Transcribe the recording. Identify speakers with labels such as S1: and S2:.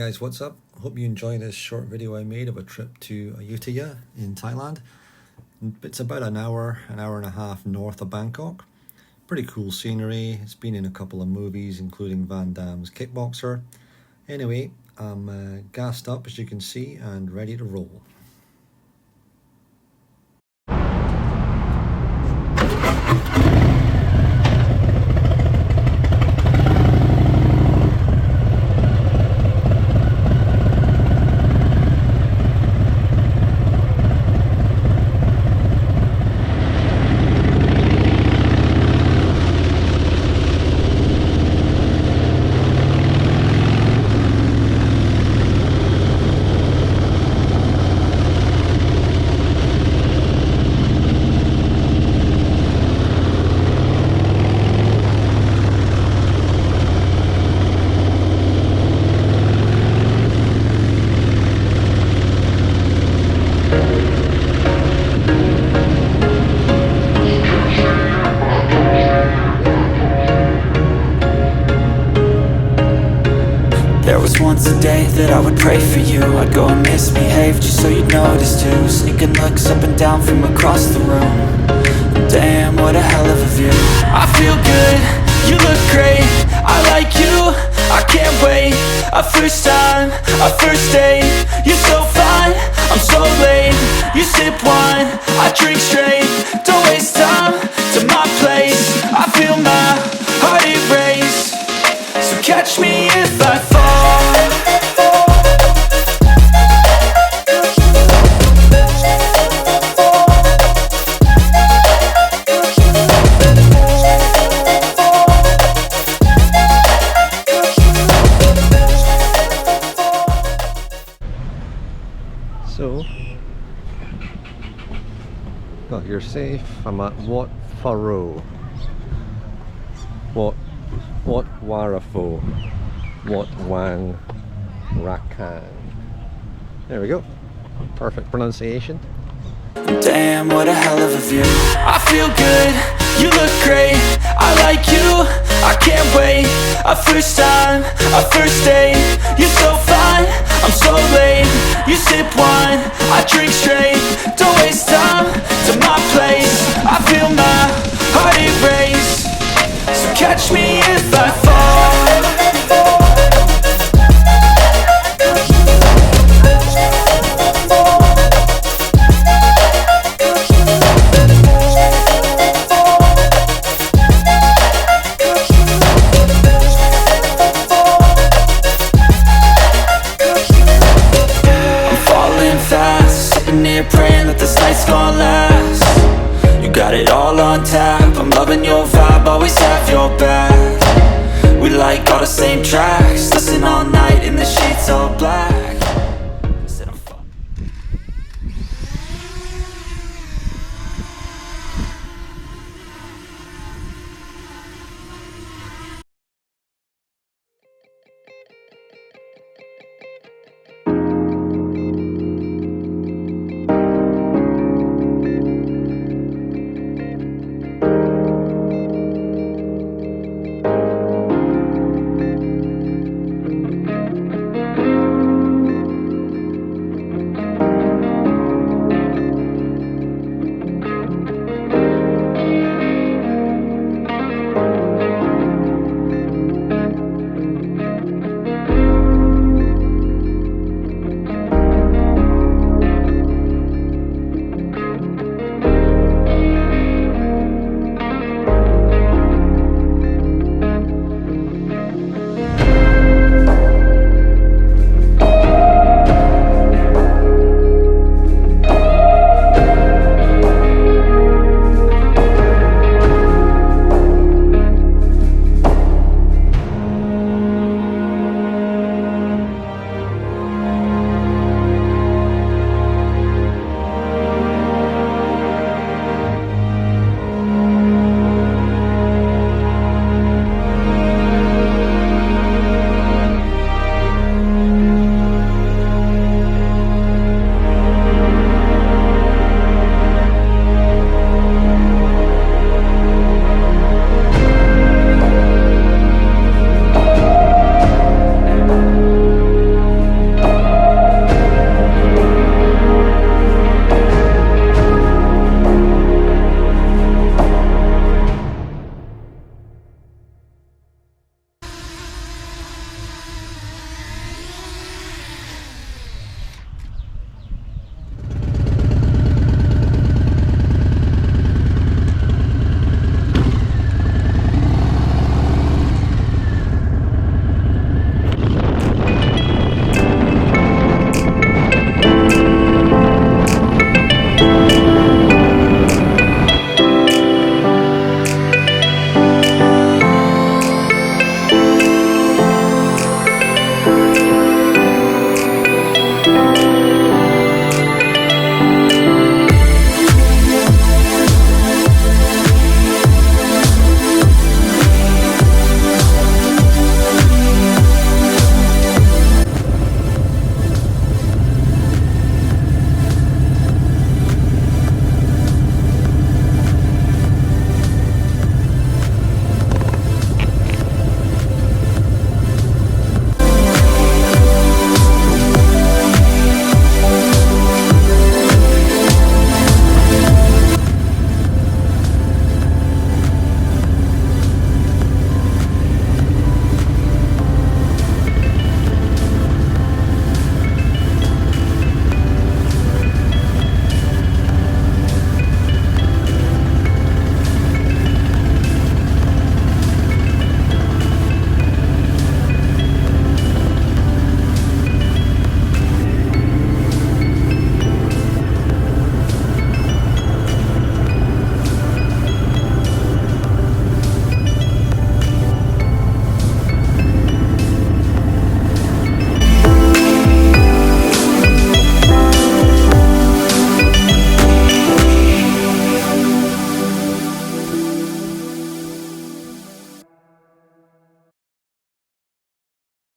S1: guys, what's up? Hope you enjoy this short video I made of a trip to Ayutthaya in Thailand. It's about an hour and a half north of Bangkok. Pretty cool scenery. It's been in a couple of movies including Van Damme's Kickboxer. Anyway, I'm gassed up as you can see and ready to roll.
S2: There was once a day that I would pray for you. I'd go and misbehave just so you'd notice too. Sneaking looks up and down from across the room. Damn, what a hell of a view. I feel good, you look great, I like you, I can't wait. A first time, a first date. You're so fine, I'm so late. You sip wine, I drink straight. Don't waste time to my place. I feel my heart erase. So catch me if I fall.
S1: So, well, you're safe. I'm at Wat Pharo. Wat Warafo. Wat Wang Rakan. There we go. Perfect pronunciation.
S2: Damn, what a hell of a view. I feel good, you look great, I like you, I can't wait. A first time, a first date. You're so fine, I'm so late. You sip wine, I drink straight. Don't waste time to my place. I feel my heart erase. So catch me if I fall. Praying that this night's gonna last. You got it all on tap, I'm loving your vibe, always have your back. We like all the same tracks, listen all night in the sheets all black.